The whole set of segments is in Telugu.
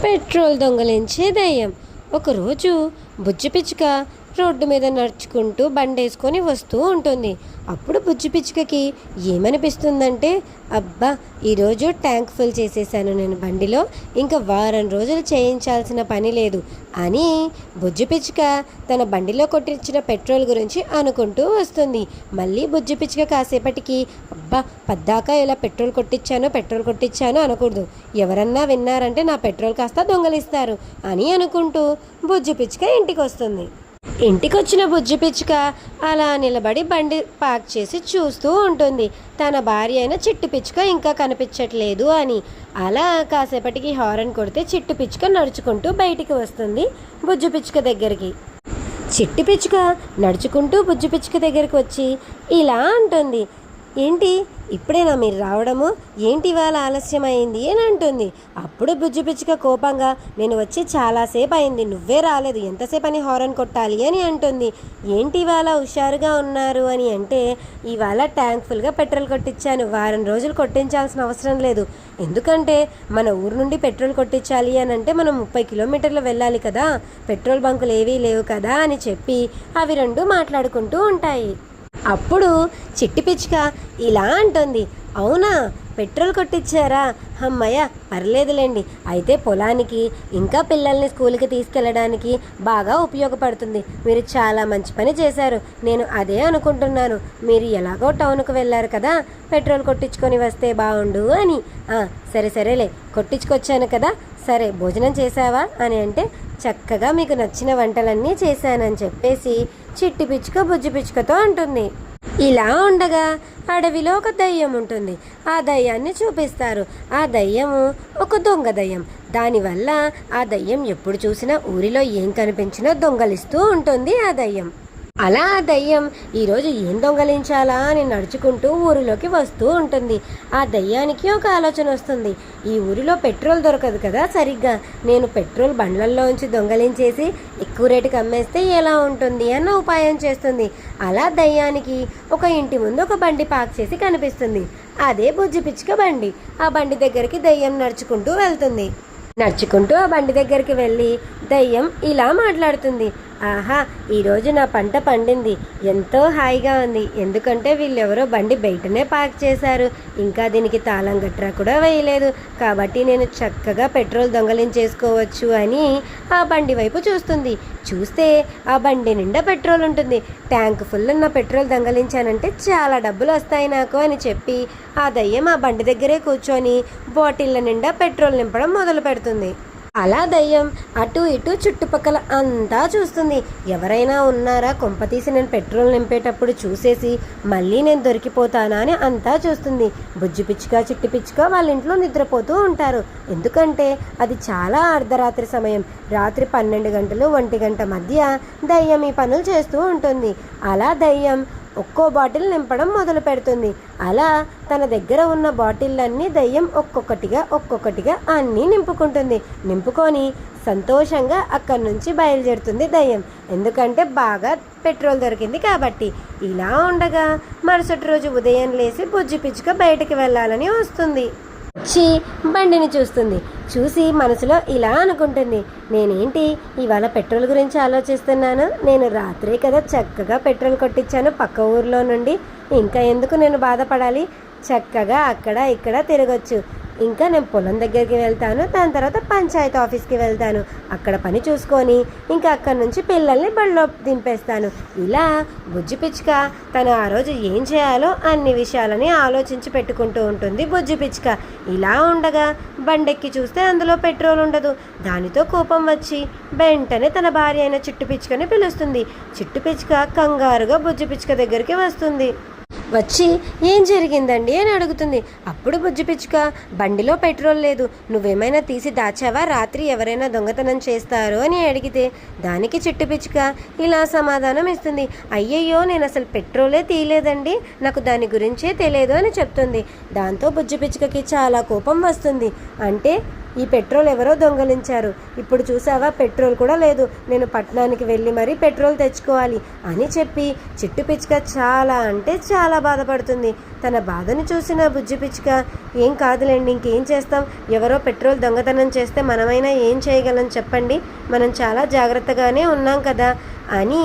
పెట్రోల్ దొంగలించే దయ్యం. ఒకరోజు బుజ్జి పిచ్చుక రోడ్డు మీద నడుచుకుంటూ బండేసుకొని వస్తూ ఉంటుంది. అప్పుడు బుజ్జి పిచ్చుకకి ఏమనిపిస్తుందంటే, అబ్బా, ఈరోజు ట్యాంక్ ఫుల్ చేసేసాను నేను బండిలో, ఇంకా వారం రోజులు చేయించాల్సిన పని లేదు అని బుజ్జి పిచ్చుక తన బండిలో కొట్టించిన పెట్రోల్ గురించి అనుకుంటూ వస్తుంది. మళ్ళీ బుజ్జి పిచ్చుక కాసేపటికి, అబ్బా, పద్దాకా ఇలా పెట్రోల్ కొట్టించాను అనకూడదు, ఎవరన్నా విన్నారంటే నా పెట్రోల్ కాస్త దొంగలిస్తారు అని అనుకుంటూ బుజ్జి పిచ్చుక ఇంటికి వస్తుంది. ఇంటికొచ్చిన బుజ్జి పిచ్చుక అలా నిలబడి బండి పార్క్ చేసి చూస్తూ ఉంటుంది. తన భార్య అయిన చిట్టు పిచ్చుక ఇంకా కనిపించట్లేదు అని. అలా కాసేపటికి హారన్ కొడితే చిట్టు పిచ్చుక నడుచుకుంటూ బయటికి వస్తుంది బుజ్జి పిచ్చుక దగ్గరికి. చిట్టు పిచ్చుక నడుచుకుంటూ బుజ్జి పిచ్చుక దగ్గరికి వచ్చి ఇలా అంటుంది, ఏంటి ఇప్పుడేనా మీరు రావడము, ఏంటి ఇవాళ ఆలస్యమైంది అని అంటుంది. అప్పుడు బుజ్జి పిచ్చుక కోపంగా, నేను వచ్చి చాలాసేపు అయింది, నువ్వే రాలేదు, ఎంతసేపు అని హారన్ కొట్టాలి అని అంటుంది. ఏంటి ఇవాళ హుషారుగా ఉన్నారు అని అంటే, ఇవాళ ట్యాంక్ ఫుల్గా పెట్రోల్ కొట్టించాను, వారం రోజులు కొట్టించాల్సిన అవసరం లేదు, ఎందుకంటే మన ఊరు నుండి పెట్రోల్ కొట్టించాలి అని అంటే మనం 30 కిలోమీటర్లు వెళ్ళాలి కదా, పెట్రోల్ బంకులు ఏవీ లేవు కదా అని చెప్పి అవి రెండు మాట్లాడుకుంటూ ఉంటాయి. అప్పుడు చిట్టి పిచ్చుక ఇలా అంటుంది, అవునా, పెట్రోల్ కొట్టించారా, అమ్మయ్య పర్లేదులేండి, అయితే పొలానికి ఇంకా పిల్లల్ని స్కూల్కి తీసుకెళ్ళడానికి బాగా ఉపయోగపడుతుంది, మీరు చాలా మంచి పని చేశారు, నేను అదే అనుకుంటున్నాను, మీరు ఎలాగో టౌన్కు వెళ్ళారు కదా, పెట్రోల్ కొట్టించుకొని వస్తే బాగుండు అని. సరేలే, కొట్టించుకొచ్చాను కదా, సరే భోజనం చేసావా అని అంటే, చక్కగా మీకు నచ్చిన వంటలన్నీ చేశానని చెప్పేసి చిట్టి పిచ్చుక బుజ్జి పిచ్చుకతో అంటుంది. ఇలా ఉండగా అడవిలో ఒక దయ్యం ఉంటుంది. ఆ దయ్యాన్ని చూపిస్తారు. ఆ దయ్యము ఒక దొంగ దయ్యం. దానివల్ల ఆ దయ్యం ఎప్పుడు చూసినా ఊరిలో ఏం కనిపించినా దొంగలిస్తూ ఉంటుంది ఆ దయ్యం. అలా ఆ దయ్యం ఈరోజు ఏం దొంగలించాలా అని నడుచుకుంటూ ఊరిలోకి వస్తూ ఉంటుంది. ఆ దయ్యానికి ఒక ఆలోచన వస్తుంది, ఈ ఊరిలో పెట్రోల్ దొరకదు కదా సరిగ్గా, నేను పెట్రోల్ బండ్లల్లోంచి దొంగలించేసి ఎక్కువ రేటుకి అమ్మేస్తే ఎలా ఉంటుంది అన్న ఉపాయం చేస్తుంది. అలా దయ్యానికి ఒక ఇంటి ముందు ఒక బండి పార్క్ చేసి కనిపిస్తుంది. అదే బుజ్జి పిచ్చుక బండి. ఆ బండి దగ్గరికి దయ్యం నడుచుకుంటూ వెళ్తుంది. నడుచుకుంటూ ఆ బండి దగ్గరికి వెళ్ళి దయ్యం ఇలా మాట్లాడుతుంది, ఆహా, ఈరోజు నా పంట పండింది, ఎంతో హాయిగా ఉంది, ఎందుకంటే వీళ్ళెవరో బండి బయటనే పార్క్ చేశారు, ఇంకా దీనికి తాళం గట్రా కూడా వేయలేదు, కాబట్టి నేను చక్కగా పెట్రోల్ దొంగలించేసుకోవచ్చు అని ఆ బండి వైపు చూస్తుంది. చూస్తే ఆ బండి నిండా పెట్రోల్ ఉంటుంది. ట్యాంక్ ఫుల్ ఉన్న పెట్రోల్ దొంగలించానంటే చాలా డబ్బులు వస్తాయి నాకు అని చెప్పి ఆ దయ్యం ఆ బండి దగ్గరే కూర్చొని బాటిళ్ళ నిండా పెట్రోల్ నింపడం మొదలు పెడుతుంది. అలా దయ్యం అటు ఇటు చుట్టుపక్కల అంతా చూస్తుంది. ఎవరైనా ఉన్నారా, కొంపతీసి నేను పెట్రోల్ నింపేటప్పుడు చూసేసి మళ్ళీ నేను దొరికిపోతానా అని అంతా చూస్తుంది. బుజ్జి పిచ్చుక చిట్టి పిచ్చుక వాళ్ళ ఇంట్లో నిద్రపోతూ ఉంటారు. ఎందుకంటే అది చాలా అర్ధరాత్రి సమయం, రాత్రి 12 గంటలు 1 గంట మధ్య దయ్యం ఈ పనులు చేస్తూ ఉంటుంది. అలా దయ్యం ఒక్కో బాటిల్ నింపడం మొదలు పెడుతుంది. అలా తన దగ్గర ఉన్న బాటిళ్ళన్నీ దయ్యం ఒక్కొక్కటిగా అన్నీ నింపుకుంటుంది. నింపుకొని సంతోషంగా అక్కడి నుంచి బయలుదేరుతుంది దయ్యం, ఎందుకంటే బాగా పెట్రోల్ దొరికింది కాబట్టి. ఇలా ఉండగా మరుసటి రోజు ఉదయం లేచి బుజ్జి పిచ్చుక బయటికి వెళ్ళాలని వస్తుంది. వచ్చి బండిని చూస్తుంది. చూసి మనసులో ఇలా అనుకుంటుంది, నేనేంటి ఇవాళ పెట్రోల్ గురించి ఆలోచిస్తున్నాను, నేను రాత్రే కదా చక్కగా పెట్రోల్ కొట్టించాను పక్క ఊర్లో నుండి, ఇంకా ఎందుకు నేను బాధపడాలి, చక్కగా అక్కడ ఇక్కడ తిరగొచ్చు, ఇంకా నేను పొలం దగ్గరికి వెళ్తాను, దాని తర్వాత పంచాయతీ ఆఫీస్కి వెళ్తాను, అక్కడ పని చూసుకొని ఇంకా అక్కడి నుంచి పిల్లల్ని బడిలో దింపేస్తాను. ఇలా బుజ్జి పిచ్చుక తను ఆ రోజు ఏం చేయాలో అన్ని విషయాలని ఆలోచించి పెట్టుకుంటూ ఉంటుంది బుజ్జి పిచ్చుక. ఇలా ఉండగా బండెక్కి చూస్తే అందులో పెట్రోల్ ఉండదు. దానితో కోపం వచ్చి వెంటనే తన భార్య అయిన చిట్టు పిచ్చుకని పిలుస్తుంది. చిట్టు పిచ్చుక కంగారుగా బుజ్జి పిచ్చుక దగ్గరికి వస్తుంది. వచ్చి ఏం జరిగిందండి అని అడుగుతుంది. అప్పుడు బుజ్జి పిచ్చుక, బండిలో పెట్రోల్ లేదు, నువ్వేమైనా తీసి దాచావా, రాత్రి ఎవరైనా దొంగతనం చేస్తారో అని అడిగితే దానికి చిట్టు పిచ్చుక ఇలా సమాధానం ఇస్తుంది, అయ్యయ్యో, నేను అసలు పెట్రోలే తీయలేదండి, నాకు దాని గురించే తెలియదు అని చెప్తుంది. దాంతో బుజ్జి పిచ్చుకకి చాలా కోపం వస్తుంది. అంటే ఈ పెట్రోల్ ఎవరో దొంగలించారు. ఇప్పుడు చూసావా పెట్రోల్ కూడా లేదు. నేను పట్టణానికి వెళ్ళి మరీ పెట్రోల్ తెచ్చుకోవాలి అని చెప్పి చిట్టు పిచ్చుక చాలా అంటే చాలా బాధపడుతుంది. తన బాధను చూసిన బుజ్జి పిచ్చుక ఏం కాదులేండి, ఇంకేం చేస్తాం, ఎవరో పెట్రోల్ దొంగతనం చేస్తే మనమైనా ఏం చేయగలం చెప్పండి, మనం చాలా జాగ్రత్తగానే ఉన్నాం కదా అని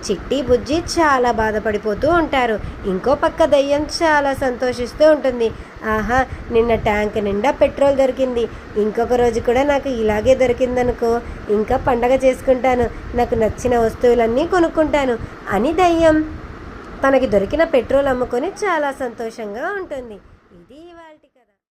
చిట్టి బుజ్జి చాలా బాధపడిపోతూ ఉంటారు. ఇంకో పక్క దయ్యం చాలా సంతోషిస్తూ ఉంటుంది. ఆహా, నిన్న ట్యాంక్ నిండా పెట్రోల్ దొరికింది, ఇంకొక రోజు కూడా నాకు ఇలాగే దొరికిందనుకో, ఇంకా పండగ చేసుకుంటాను, నాకు నచ్చిన వస్తువులన్నీ కొనుక్కుంటాను అని దయ్యం తనకి దొరికిన పెట్రోల్ అమ్ముకొని చాలా సంతోషంగా ఉంటుంది.